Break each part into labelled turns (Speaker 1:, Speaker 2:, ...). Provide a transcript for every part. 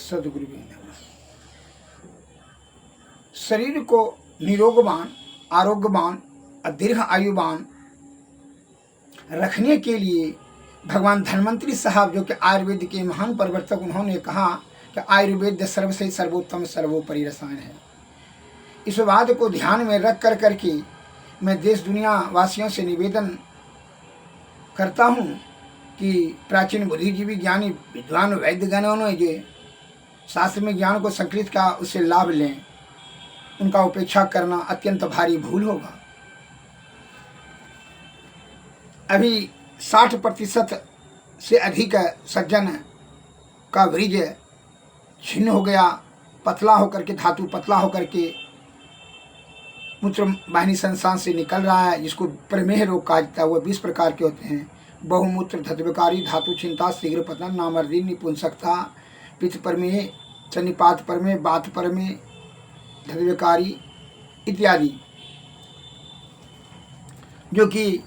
Speaker 1: सद्गुरुवे नमः। शरीर को निरोगवान, आरोग्यवान और दीर्घ आयुवान रखने के लिए भगवान धन्वंतरी साहब, जो कि आयुर्वेद के महान प्रवर्तक, उन्होंने कहा कि आयुर्वेद सर्व से सर्वोत्तम सर्वोपरि रसायन है। इस बात को ध्यान में रख कर करके मैं देश दुनिया वासियों से निवेदन करता हूँ कि प्राचीन बुद्धिजीवी ज्ञानी विद्वान वैद्यगणों ने जो शास्त्र में ज्ञान को संकलित का उससे लाभ लें, उनका उपेक्षा करना अत्यंत भारी भूल होगा। अभी 60% से अधिक सज्जन का वृज छिन्न हो गया, पतला होकर के, धातु पतला होकर के मूत्र वाहिनी संस्थान से निकल रहा है, जिसको प्रमेह रोग कहा जाता है। वह 20 प्रकार के होते हैं। बहुमूत्र, धत्वकारी, धातु चिंता, शीघ्र पतन, नामर्दी, निपुंसकता, पित्त प्रमेह, सन्निपात प्रमेह, बात प्रमेह, धत्वकारी इत्यादि, जो कि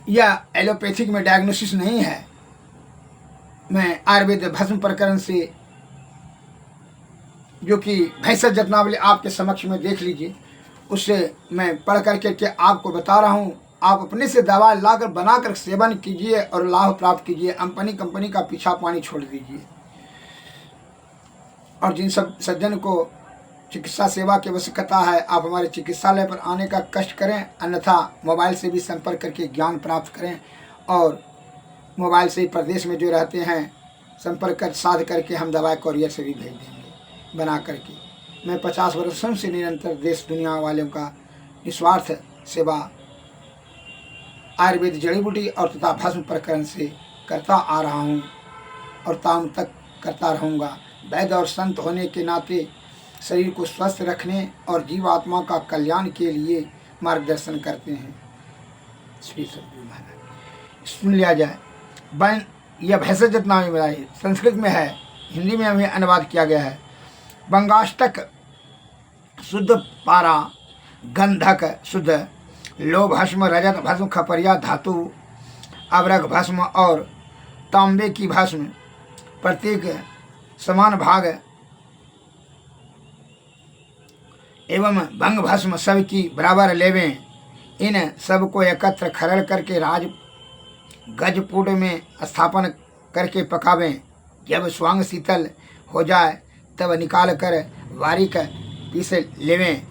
Speaker 1: यह एलोपैथिक में डायग्नोसिस नहीं है। मैं आयुर्वेद भस्म प्रकरण से, जो कि भैंसत जतनावली आपके समक्ष में देख लीजिए, उससे मैं पढ़ करके के आपको बता रहा हूँ। आप अपने से दवा लाकर बनाकर सेवन कीजिए और लाभ प्राप्त कीजिए। कंपनी का पीछा पानी छोड़ दीजिए। और जिन सब सज्जन को चिकित्सा सेवा की आवश्यकता है, आप हमारे चिकित्सालय पर आने का कष्ट करें, अन्यथा मोबाइल से भी संपर्क करके ज्ञान प्राप्त करें। और मोबाइल से प्रदेश में जो रहते हैं, संपर्क कर साध करके हम दवा कॉरियर से भी भेज देंगे बना करके। मैं 50 वर्षों से निरंतर देश दुनिया वालों का निस्वार्थ सेवा आयुर्वेद जड़ी बूटी और तथा भस्म प्रकरण से करता आ रहा हूँ और ताम तक करता रहूँगा। वैद्य और संत होने के नाते शरीर को स्वस्थ रखने और जीवात्मा का कल्याण के लिए मार्गदर्शन करते हैं। श्री सद्गुरु महाराज। सुन लिया जाए। बन यह भैंसत जतनावली में संस्कृत में है, हिंदी में हमें अनुवाद किया गया है। बंगाष्टक शुद्ध पारा, गंधक शुद्ध, लो भस्म, रजत भस्म, खपरिया धातु, अवरक भस्म और तांबे की भस्म प्रत्येक समान भाग एवं भंग भस्म सब की बराबर लेवें। इन सब को एकत्र खरल करके राज गजपुट में स्थापन करके पकावें। जब स्वांग शीतल हो जाए तब निकाल कर बारीक पीस लेवें।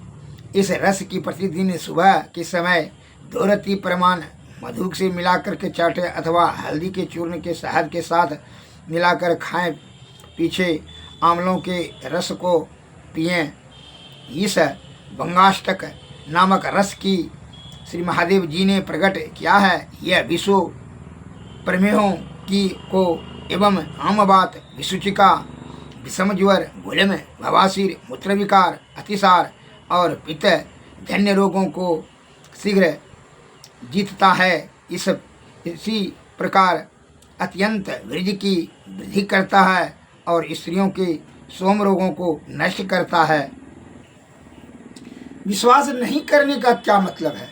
Speaker 1: इस रस की प्रतिदिन सुबह के समय 2 रत्ती प्रमाण मधु से मिलाकर के चाटे अथवा हल्दी के चूर्ण के शहद के साथ मिलाकर खाएं। पीछे आंवलों के रस को पिएं। इस बंगाष्टक नामक रस की श्री महादेव जी ने प्रकट किया है। यह विश्व प्रमेहों की को एवं आमबात, विसूचिका, विषमज्वर, गुलम, बवासीर, मूत्रविकार, अतिसार और पित्त जन्य रोगों को शीघ्र जीतता है। इसी प्रकार अत्यंत वृद्धि की वृद्धि करता है और स्त्रियों के सोम रोगों को नष्ट करता है। विश्वास नहीं करने का क्या मतलब है?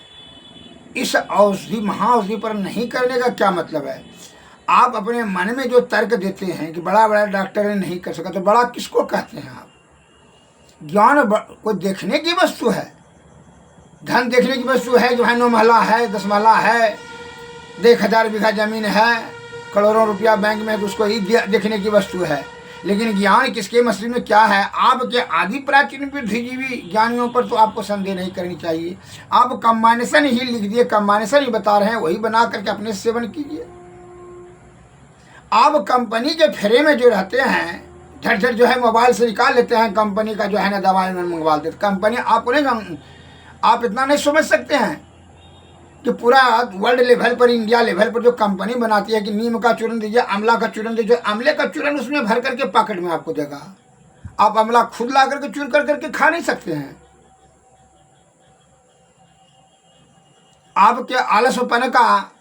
Speaker 1: इस औषधि महाऔषधि पर नहीं करने का क्या मतलब है? आप अपने मन में जो तर्क देते हैं कि बड़ा बड़ा डॉक्टर ने नहीं कर सका, तो बड़ा किसको कहते हैं आप? ज्ञान को देखने की वस्तु है, धन देखने की वस्तु है। जो है 9 महला है, 10 महला है, 1000 बीघा जमीन है, करोड़ों रुपया बैंक में है, तो उसको ही देखने की वस्तु है। लेकिन ज्ञान किसके मसले में क्या है? आपके आदि प्राचीन बुद्धिजीवी ज्ञानियों पर तो आपको संदेह नहीं करनी चाहिए। आप कम्बाइनेशन ही लिख दिए, कम्बाइनेशन ही बता रहे हैं, वही बना करके अपने सेवन कीजिए। आप कंपनी के फेरे में जो रहते हैं, झट झट जो है मोबाइल से निकाल लेते हैं, कंपनी का जो है ना दवाई में मंगवा देते। कंपनी आपको नहीं, आप इतना नहीं समझ सकते हैं कि पूरा वर्ल्ड लेवल पर, इंडिया लेवल पर जो कंपनी बनाती है कि नीम का चूर्ण दीजिए, आंवला का चूर्ण दीजिए, आंवले का चूर्ण उसमें भर करके पॉकेट में आपको देगा। आप आंवला खुद ला करके चूर कर करके खा नहीं सकते हैं। आपके आलसपन का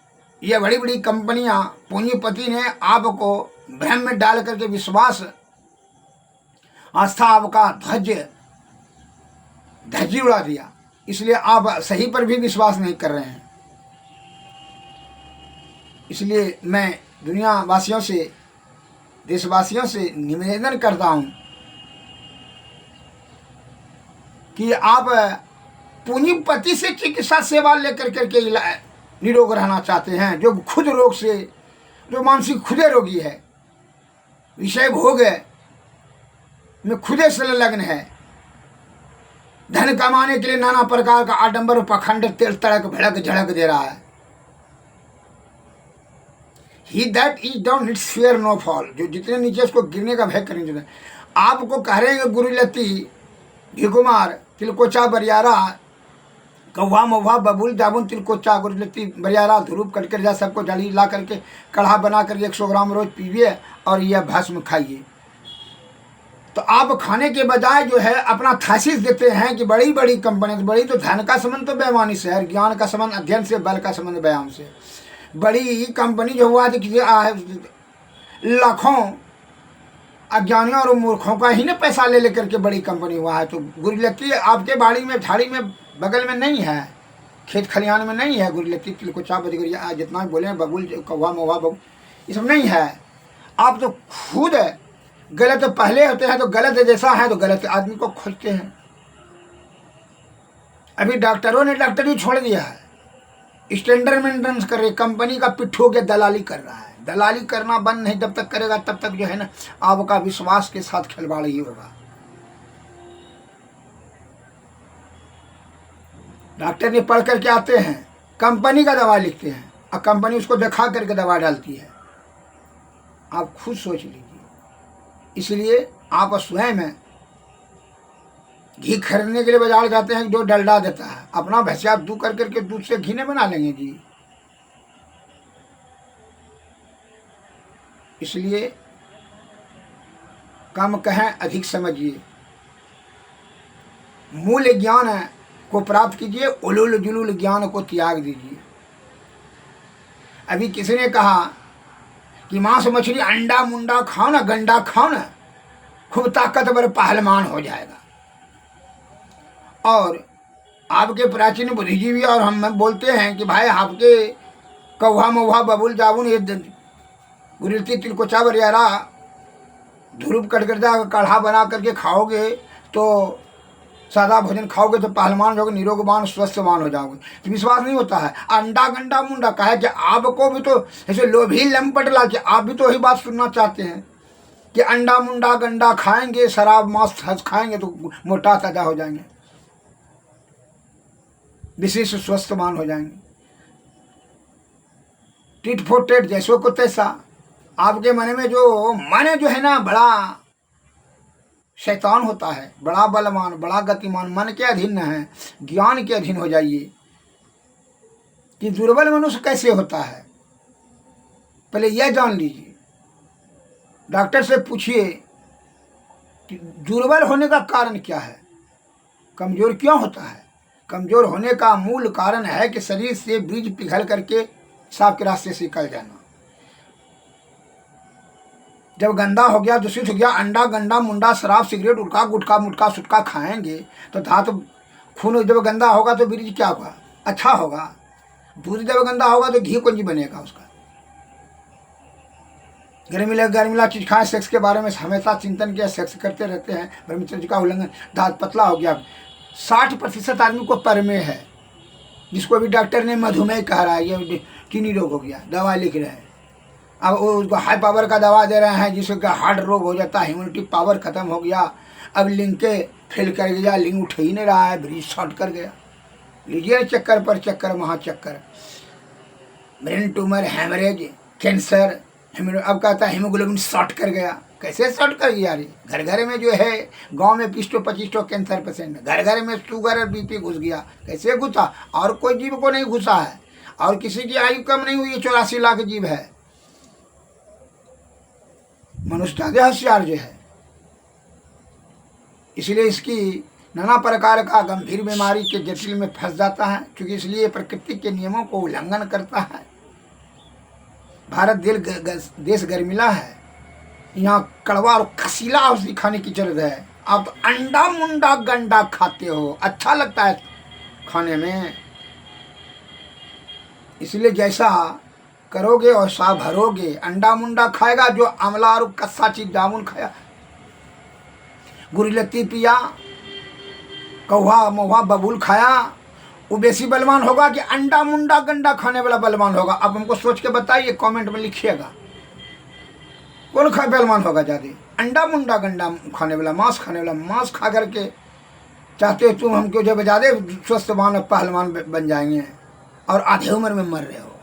Speaker 1: ये बड़ी बड़ी कंपनियां, पूंजीपति ने आपको भ्रम में डाल करके विश्वास, आस्था आपका धज्जी उड़ा दिया। इसलिए आप सही पर भी विश्वास नहीं कर रहे हैं। इसलिए मैं दुनिया वासियों से, देशवासियों से निवेदन करता हूं कि आप पूंजीपति से चिकित्सा सेवा लेकर करके निरोग रहना चाहते हैं, जो खुद रोग से, जो मानसिक खुदे रोगी है, विषय भोग में खुदे संलग्न है, धन कमाने के लिए नाना प्रकार का आडंबर पखंड तेल तड़क भड़क झड़क दे रहा है। He that is down needs fear no fall, जो जितने नीचे उसको गिरने का भय करने देते। आपको कह रहे हैं गुरुलती, घिकुमार, तिलकोचा, बरियारा, कौवा महुआ, बबुल, जाबुन, तिलकोचा, गुरुलती, बरियारा, ध्रुव, कटकर जा सबको जली ला करके कढ़ा बना करके 100 ग्राम रोज पीजिए और यह भस्म खाइए। तो आप खाने के बजाय जो है अपना थीसिस देते हैं कि बड़ी बड़ी कंपनी, बड़ी तो धन का संबंध तो बेईमानी से है, ज्ञान का संबंध अध्ययन से, बल का संबंध व्यायाम से। बड़ी कंपनी जो हुआ लाखों अज्ञानियों और मूर्खों का ही ना पैसा ले लेकर के बड़ी कंपनी हुआ है। तो गुरुलती आपके बाड़ी में, झाड़ी में, बगल में नहीं है, खेत खलिहान में नहीं है गुरुलती, तिलकोचा, बजगरिया, जितना भी बोले, बबुल, कौवा महुआ, बबुल, ये सब नहीं है। आप तो खुद गलत पहले होते हैं, तो गलत जैसा है तो गलत आदमी को खोजते हैं। अभी डॉक्टरों ने डॉक्टरी छोड़ दिया है, स्टैंडर्ड मेंटेनेंस कर रही, कंपनी का पिट्ठू के दलाली कर रहा है। दलाली करना बंद नहीं जब तक करेगा तब तक जो है ना आपका विश्वास के साथ खिलवाड़ ही होगा। डॉक्टर ने पढ़ करके आते हैं, कंपनी का दवा लिखते हैं और कंपनी उसको दिखा करके दवा डालती है। आप खुद सोच लीजिए। इसलिए आप स्वयं घी खरीदने के लिए बाजार जाते हैं, जो डलडा देता है, अपना भैंसिया दूध कर करके दूध से घी नहीं बना लेंगे जी। इसलिए कम कहें अधिक समझिए, मूल ज्ञान को प्राप्त कीजिए, उलूल जुलूल ज्ञान को त्याग दीजिए। अभी किसी ने कहा कि मांस मछली अंडा मुंडा खाओ ना, गंडा खाओ ना, खूब ताकतवर पहलवान हो जाएगा। और आपके प्राचीन बुद्धिजीवी और हम बोलते हैं कि भाई आपके कौवा महुआ, बबुल, जाबुन, ये गुरुलती, तिलकोचा, बरियारा, ध्रुव, कटगरजा का काढ़ा बना करके खाओगे तो सादा भोजन खाओगे तो पहलवान होगे, निरोगवान, स्वस्थवान हो जाओगे। तो विश्वास नहीं होता है। अंडा गंडा मुंडा कहा है कि आपको भी तो ऐसे लोभी लंपट ला के आप भी तो वही बात सुनना चाहते हैं कि अंडा मुंडा गंडा खाएंगे, शराब मांस खाएंगे तो मोटा ताजा हो जाएंगे, विशेष स्वस्थवान हो जाएंगे। टिट फॉर टेट, जैसो को तैसा। आपके मन में जो है ना बड़ा शैतान होता है, बड़ा बलवान, बड़ा गतिमान, मन के अधीन न है, ज्ञान के अधीन हो जाइए कि दुर्बल मनुष्य कैसे होता है। पहले यह जान लीजिए। डॉक्टर से पूछिए कि दुर्बल होने का कारण क्या है, कमजोर क्यों होता है। कमजोर होने का मूल कारण है कि शरीर से बीज पिघल करके सांप के रास्ते से निकल जाना। जब गंदा हो गया, दूषित हो गया, अंडा गंडा मुंडा, शराब, सिगरेट, उड़का गुटखा, मुटका सुटका खाएंगे तो धातु खून जब गंदा होगा तो बीज क्या होगा, अच्छा होगा। दूध जब गंदा होगा तो घी कुंजी बनेगा उसका। गर्मीला चीज खाएं, सेक्स के बारे में हमेशा चिंतन किया, सेक्स करते रहते हैं, ब्रह्मचर्य का उल्लंघन, दांत पतला हो गया। 60% आदमी को परमेह है, जिसको भी डॉक्टर ने मधुमेह कह रहा है, ये चीनी रोग हो गया, दवा लिख रहे हैं। अब उसको हाई पावर का दवा दे रहे हैं जिसका हार्ट रोग हो जाता है, इम्यूनिटी पावर खत्म हो गया। अब लिंग के फेल कर गया, लिंग उठ ही नहीं रहा है, ब्रिज शॉर्ट कर गया। लीजिए चक्कर पर चक्कर, महाचक्कर, ब्रेन ट्यूमर, हेमरेज, कैंसर। अब कहता है हीमोग्लोबिन शॉर्ट कर गया। कैसे शॉर्ट कर गया रे? घर घर में जो है गांव में 20-25 कैंसर पेशेंट, घर घर में शुगर और बीपी घुस गया। कैसे घुसा? और कोई जीव को नहीं घुसा है, और किसी की आयु कम नहीं हुई। 84 लाख जीव है, मनुष्य ज्यादा होशियार जो है। इसलिए इसकी नाना प्रकार का गंभीर बीमारी के जटिल में फंस जाता है, क्योंकि इसलिए प्रकृति के नियमों को उल्लंघन करता है। भारत देश गर्मिला है, यहाँ कड़वा और खसीला औषधि खाने की जरूरत है। आप अंडा मुंडा गंडा खाते हो, अच्छा लगता है खाने में, इसलिए जैसा करोगे और सा भरोगे। अंडा मुंडा खाएगा जो अमला और कस्सा चीज जामुन खाया, गुरुलती पिया, कौवा महुआ बबूल खाया वो बेसी बलवान होगा कि अंडा मुंडा गंडा खाने वाला बलवान होगा? अब हमको सोच के बताइए, कमेंट में लिखिएगा कौन खा बलवान होगा ज़्यादा? अंडा मुंडा गंडा खाने वाला, मांस खाने वाला? मांस खा करके चाहते हो तुम हमको जब ज़्यादा स्वस्थवान और पहलवान बन जाएंगे और आधे उम्र में मर रहे हो।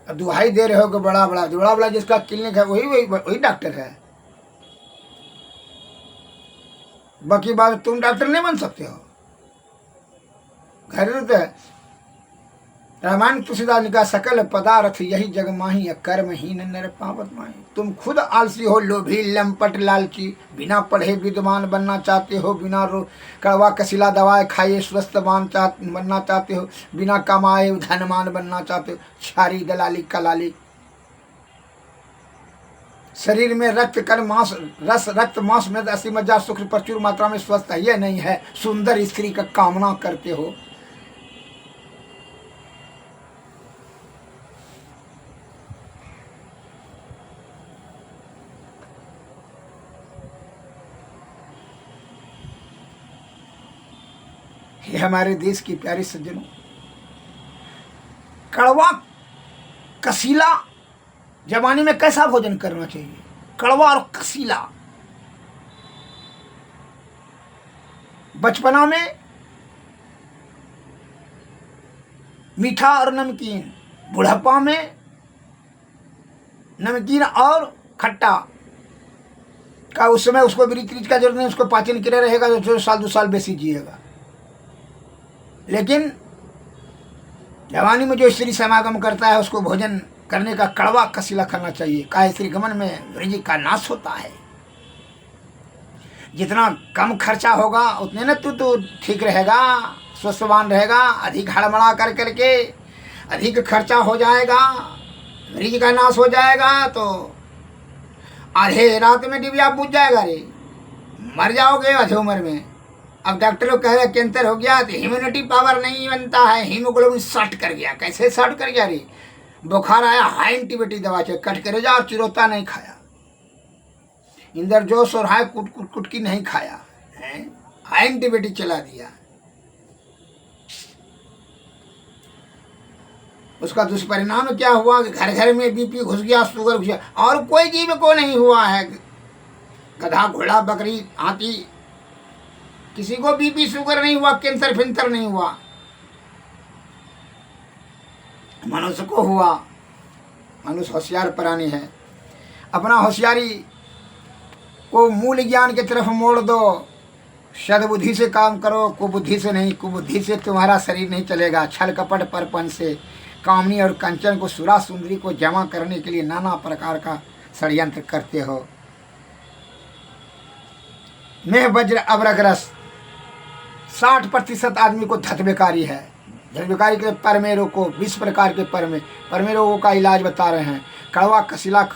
Speaker 1: अब दुहाई दे रहे हो कि बड़ा बड़ा जिसका क्लिनिक है वही डॉक्टर है। बाकी बात तुम डॉक्टर नहीं बन सकते हो। घरेलू तो है। रामायण तुलसीदास लिखा, सकल पदार्थ यही जग माही, कर्महीन नर पावत माही। तुम खुद आलसी हो, लोभी लंपट लालची, बिना पढ़े विद्वान बनना चाहते हो, बिना कड़वा कसीला दवाएं खाए स्वस्थवान बनना चाहते हो, बिना कमाए धनवान बनना चाहते हो, छारी दलाली कलाली। शरीर में रक्त कर मांस रस रक्त मांस में असी मज्जा शुक्र प्रचुर मात्रा में स्वस्थ है, यह नहीं है। सुंदर स्त्री का कामना करते हो। ये हमारे देश की प्यारी सज्जनों, कड़वा कसीला जवानी में कैसा भोजन करना चाहिए? कड़वा और कसीला। बचपना में मीठा और नमकीन, बुढ़ापा में नमकीन और खट्टा का। उस समय उसको ब्रीज का जरूरत नहीं, उसको पाचन क्रिया रहेगा, जो साल 2 साल बेसी जिएगा। लेकिन जवानी में जो स्त्री समागम करता है उसको भोजन करने का कड़वा कसीला करना चाहिए। का स्त्री गमन में वृद्धि का नाश होता है। जितना कम खर्चा होगा उतने न तू ठीक रहेगा, स्वस्थवान रहेगा। अधिक हड़बड़ा कर करके अधिक खर्चा हो जाएगा, वृद्धि का नाश हो जाएगा तो आधे रात में डिबिया बुझ जाएगा रे, मर जाओगे आधे उम्र में। अब डॉक्टर लोग कह रहे कैंसर हो गया तो इम्यूनिटी पावर नहीं बनता है, हीमोग्लोबिन शॉर्ट कर गया। कैसे शॉर्ट कर गया रे? बुखार आया, हाई एंटीबायोटिक दवा चाहिए, कट करे जा, और चिरोता नहीं खाया, इंद्रजोश और हाई कुटकी नहीं खाया है, हाई एंटीबायोटिक चला दिया। उसका दुष्परिणाम क्या हुआ कि घर घर में बीपी घुस गया, शुगर घुस गया। और कोई जीव को नहीं हुआ है, गधा घोड़ा बकरी हाथी किसी को बीपी शुगर नहीं हुआ, कैंसर फिंसर नहीं हुआ। मनुष्य को हुआ। मनुष्य होशियार प्राणी है। अपना होशियारी को मूल ज्ञान की तरफ मोड़ दो। सद्बुद्धि से काम करो, कुबुद्धि से नहीं। कुबुद्धि से तुम्हारा शरीर नहीं चलेगा। छल कपट परपन से कामनी और कंचन को, सुरा सुंदरी को जमा करने के लिए नाना प्रकार का षड्यंत्र करते हो। मेह वज्र अवरग्रस 60% आदमी को धतबेकारी है। धतबेकारी के परमे रोग को 20 प्रकार के परमे रोगों का इलाज बता रहे हैं। कड़वा कसीला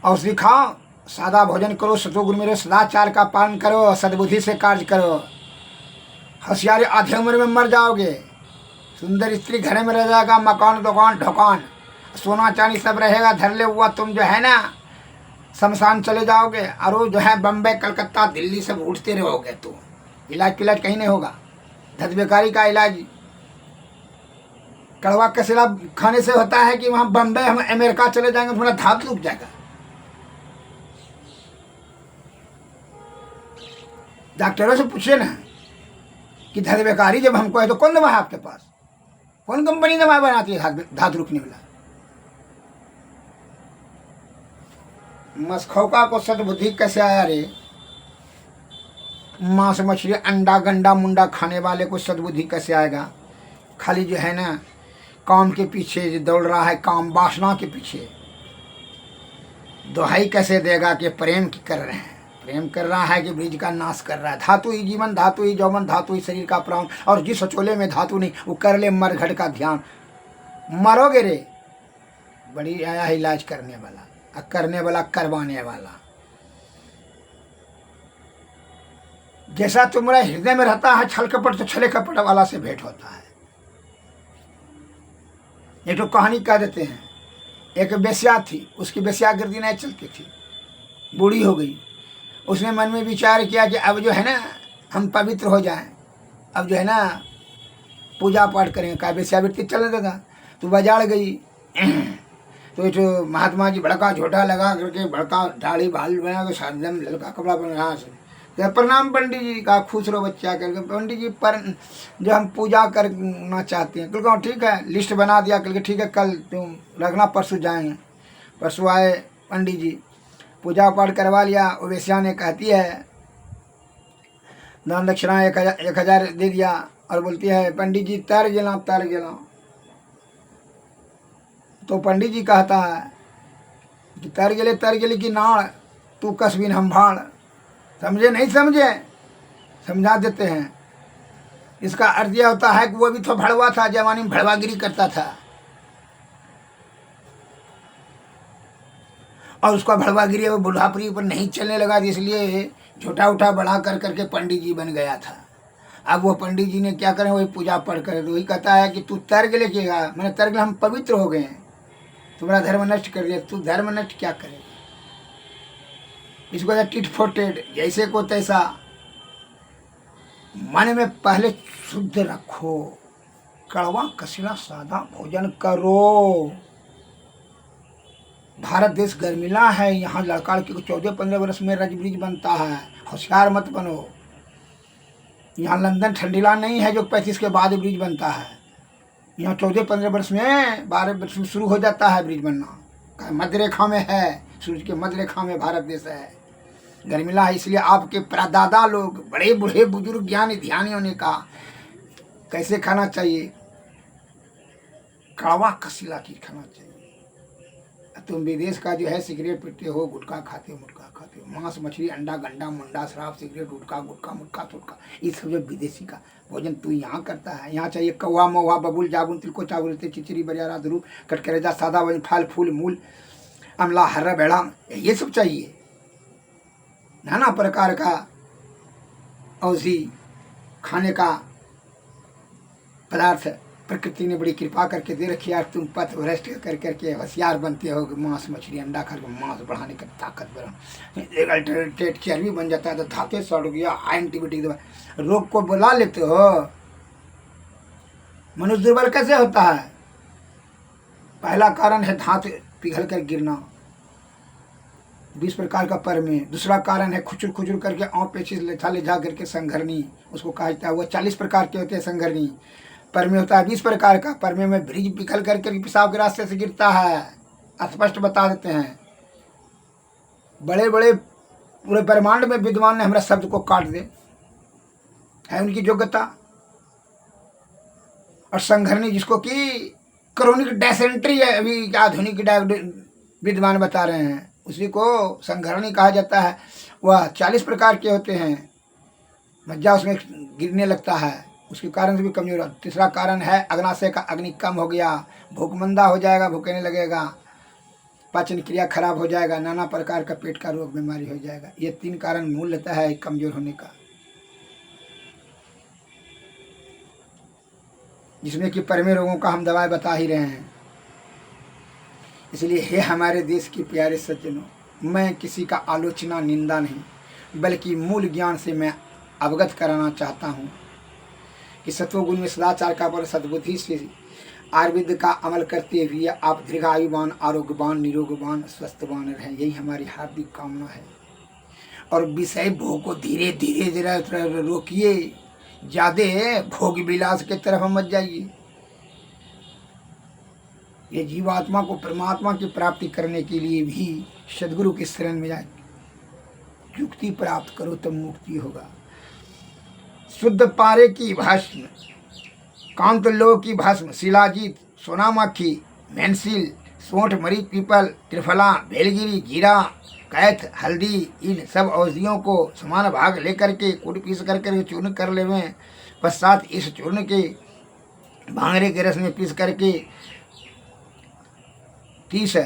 Speaker 1: औषधि खाओ, सादा भोजन करो, सतोगुण में सदाचार का पालन करो, सद्बुद्धि से कार्य करो। होशियारी आधे उम्र में मर जाओगे। सुंदर स्त्री घर में रह जाएगा, मकान दुकान ढुकान सोना चांदी सब रहेगा, धर ले हुआ। तुम जो है ना शमशान चले जाओगे, और वो जो है बम्बई कलकत्ता दिल्ली सब उठते रहोगे। तो इलाज पिलाज कहीं नहीं होगा। धतबेकारी का इलाज कड़वा कसीला खाने से होता है कि वहाँ बम्बई हम अमेरिका चले जाएंगे, थोड़ा धात रुक जाएगा। डॉक्टरों से पूछे ना कि धतबेकारी जब हमको है तो कौन दवा है आपके पास? कौन कंपनी दवा बनाती है धात रुकने वाला? मसखौका को सद्बुद्धि कैसे आया रे? मांस मछली अंडा गंडा मुंडा खाने वाले को सद्बुद्धि कैसे आएगा? खाली जो है ना काम के पीछे जो दौड़ रहा है, काम वासना के पीछे। दुहाई कैसे देगा कि प्रेम कर रहे हैं? प्रेम कर रहा है कि बीज का नाश कर रहा है। धातु ही जीवन, धातु ही यौवन, धातु ही शरीर का प्राण। और जिस चोले में धातु नहीं वो कर ले मरघट का ध्यान, मरोगे रे। बड़ी आया है इलाज करने वाला, करने वाला करवाने वाला। जैसा तुम्हारे हृदय में रहता है छल कपट, तो छले कपट वाला से भेंट होता है। एक तो कहानी कह देते हैं, एक बेस्या थी, उसकी बेस्यागिर्दी नहीं चलती थी, बूढ़ी हो गई। उसने मन में विचार किया कि अब जो है ना हम पवित्र हो जाएं, अब जो है ना पूजा पाठ करेंगे। का वेश्यावृत्ति चलने देगा। तो बाजार गई तो एक महात्मा जी बड़का झोटा लगा करके बड़का दाढ़ी बाल बना के सादम लड़का कपड़ा पहना तो प्रणाम पंडित जी का, खुश रहो बच्चा करके। पंडित जी पर जो हम पूजा करना चाहते हैं, कल ठीक है लिस्ट बना दिया, कल ठीक है कल तुम रखना परसों जाएंगे। परसों आए पंडित जी, पूजा पाठ करवा लिया। वो वेश्या ने कहती है दान दक्षिणा 1000 दे दिया और बोलती है पंडित जी तर गेला तर गेला। तो पंडित जी कहता है कि तर गेले कि नाड़ तू कसबिन हम भाड़। समझे नहीं समझे, समझा देते हैं। इसका अर्थ यह होता है कि वो भी तो भड़वा था, जवानी में भड़वागिरी करता था और उसका भड़वागिरी वो बुढ़ापरी पर नहीं चलने लगा, इसलिए छोटा उठा बढ़ा कर करके पंडित जी बन गया था। अब वो पंडित जी ने क्या करें, वही पूजा पाठ करे। तो वही कहता है कि तू तर्क लेकेगा, मैंने तर्क हम पवित्र हो गए, तुम्हारा धर्म नष्ट कर दिया। तू धर्म नष्ट क्या करेगा? इसको टिट फॉर टेट, जैसे को तैसा। मन में पहले शुद्ध रखो, कड़वा कसिला सादा भोजन करो। भारत देश गर्मिला है, यहाँ लड़का लड़की को 14-15 वर्ष में रज ब्रिज बनता है। होशियार मत बनो। यहाँ लंदन ठंडीला नहीं है जो 35 के बाद ब्रिज बनता है। यहाँ 14-15 वर्ष में 12 वर्ष में शुरू हो जाता है ब्रिज बनना। मध्य रेखा में है, सूरज के मध्य रेखा में भारत देश है, गर्मिला है। इसलिए आपके परदादा लोग, बड़े बूढ़े बुजुर्ग ज्ञानी ध्यानियों ने कहा कैसे खाना चाहिए, कड़वा कसीला चीज खाना चाहिए। तुम विदेश का जो है सिगरेट पीते हो, गुटखा खाते हो, मुटका खाते हो, मांस मछली अंडा गंडा मुंडा शराब सिगरेट गुटखा गुटखा मुटका तुटका, ये सब जो विदेशी का भोजन तू यहाँ करता है। यहाँ चाहिए कौवा मौवा बबुल जाबुन तिलको चावल चिचरी बरियारा धरूप कटकरेजा सादा वजन फल फूल मूल अमला हर्रा बेड़ा, ये सब चाहिए। नाना प्रकार का औषधि खाने का पदार्थ प्रकृति ने बड़ी कृपा करके दे रखी है। तुम पथ भ्रष्ट कर करके होशियार बनते हो, मांस मछली अंडा खा के मांस बढ़ाने का ताकत बढ़ा, अल्टरनेट चर्बी बन जाता है तो धाते सड़ गया, एंटीबायोटिक दवा रोग को बुला लेते हो। मनुष्य दुर्बल कैसे होता है? पहला कारण है धात पिघल कर गिरना, 20 प्रकार का पर में। दूसरा कारण है खुचुर खुचुर करके आँख पेचिस लेथा ले जा करके संघरनी, उसको कहा जाता है। वो 40 प्रकार के होते हैं संघरनी। पर में होता है 20 प्रकार का। पर में ब्रिज पिघल करके पेशाब के रास्ते से गिरता है, स्पष्ट बता देते हैं। बड़े बड़े पूरे ब्रह्मांड में विद्वान ने हमारा शब्द को काट दे, है उनकी योग्यता। और संघरनी जिसको कि क्रोनिक डायसेंट्री है, अभी आधुनिक विद्वान बता रहे हैं, उसी को संघरणी कहा जाता है। वह 40 प्रकार के होते हैं, मज्जा उसमें गिरने लगता है, उसके कारण से भी कमजोर। तीसरा कारण है अग्नाशय का अग्नि कम हो गया, भूख मंदा हो जाएगा, भूखने लगेगा, पाचन क्रिया खराब हो जाएगा, नाना प्रकार का पेट का रोग बीमारी हो जाएगा। ये 3 कारण मूल लेता है कमजोर होने का, जिसमें कि परमे रोगों का हम दवाएं बता ही रहे हैं। इसलिए हे हमारे देश के प्यारे सज्जनों, मैं किसी का आलोचना निंदा नहीं बल्कि मूल ज्ञान से मैं अवगत कराना चाहता हूँ कि सत्वगुण में सदाचार का बल सद्बुद्धि से आयुर्वेद का अमल करते हुए आप दीर्घायुवान आरोग्यवान निरोगवान स्वस्थवान रहें, यही हमारी हार्दिक कामना है। और विषय भोग को धीरे धीरे जरा रोकिए, ज्यादा भोग विलास के तरफ मत जाइए। ये जीवात्मा को परमात्मा की प्राप्ति करने के लिए भी सदगुरु की शरण में जाए, युक्ति प्राप्त करो तब मुक्ति होगा। शुद्ध पारे की भस्म, कांत लो की भस्म, शिलाजीत, सोनामाखी, मेंसिल, सोंठ, मरीच, पीपल, त्रिफला, बेलगिरी, जीरा, कैथ, हल्दी, इन सब औषधियों को समान भाग लेकर के कूट पीस करके चूर्ण कर लेवें। पश्चात इस चूर्ण के भांगरे के रस में पीस करके 30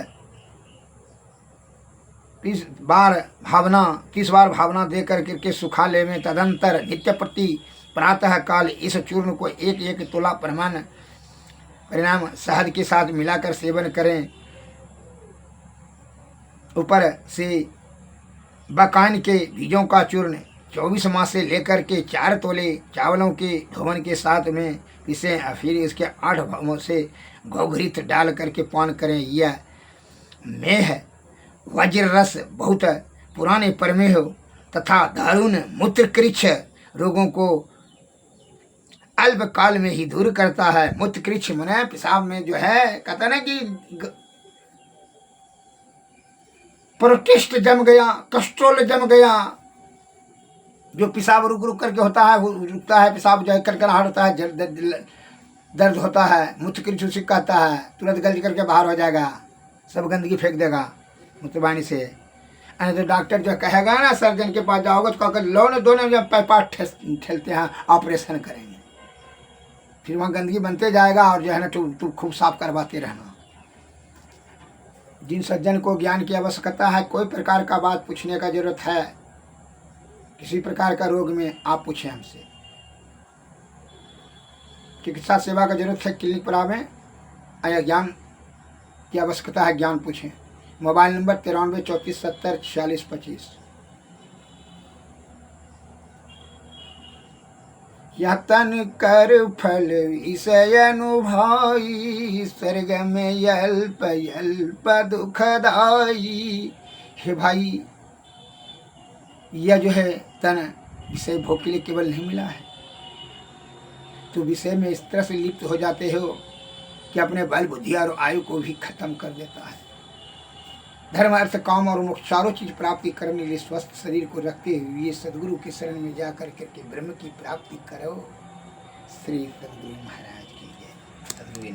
Speaker 1: बार भावना दे करके सुखा लेवें। तदंतर नित्य प्रति प्रातः काल इस चूर्ण को 1-1 तोला परिणाम शहद के साथ मिलाकर सेवन करें। ऊपर से बकान के बीजों का चूर्ण 24 माह से लेकर के 4 तोले चावलों के धोवन के साथ में इसे फिर इसके 8 भावों से गौघृत डाल करके पान करें। यह मेह वज्र रस बहुत पुराने प्रमेह तथा दारुण मूत्रकृच्छ रोगों को अल्प काल में ही दूर करता है। मूत्रकृच्छ मने पेशाब में जो है कहता ना कि प्रोटिस्ट जम गया, कोलेस्ट्रॉल जम गया, जो पेशाब रुक रुक करके होता है, वो रुकता है, पेशाब जो है कड़कड़ाहट होता है, दर्द होता है, मूत्रकृच्छ उसे कहता है, तुरंत गल करके बाहर हो जाएगा, सब गंदगी फेंक देगा मूत्रवाहिनी से। तो डॉक्टर जो कहेगा ना सर्जन के पास जाओगे तो कहकर लो न दोनों जब पैपाट ठेलते हैं ऑपरेशन करेंगे, फिर वहाँ गंदगी बनते जाएगा और जो है ना तू खूब साफ करवाते रहना। जिन सज्जन को ज्ञान की आवश्यकता है, कोई प्रकार का बात पूछने का जरूरत है, किसी प्रकार का रोग में आप पूछें हमसे। चिकित्सा सेवा का जरूरत है, क्लिनिक पर आवें, या ज्ञान की आवश्यकता है, ज्ञान पूछें। Mobile number 93 34 70 46 25। यतन कर फल विषय अनुभवाई, स्वर्ग में अल्प अल्प दुखदाई। हे भाई, यह जो है तन विषय भोग के लिए केवल नहीं मिला है, तो विषय में इस तरह से लिप्त हो जाते हो कि अपने बल बुद्धि और आयु को भी खत्म कर देता है। धर्म अर्थ काम और मोक्ष चारों चीज प्राप्ति करने के लिए स्वस्थ शरीर को रखते हुए सदगुरु के शरण में जाकर करके ब्रह्म की प्राप्ति करो। श्री सदगुरु महाराज।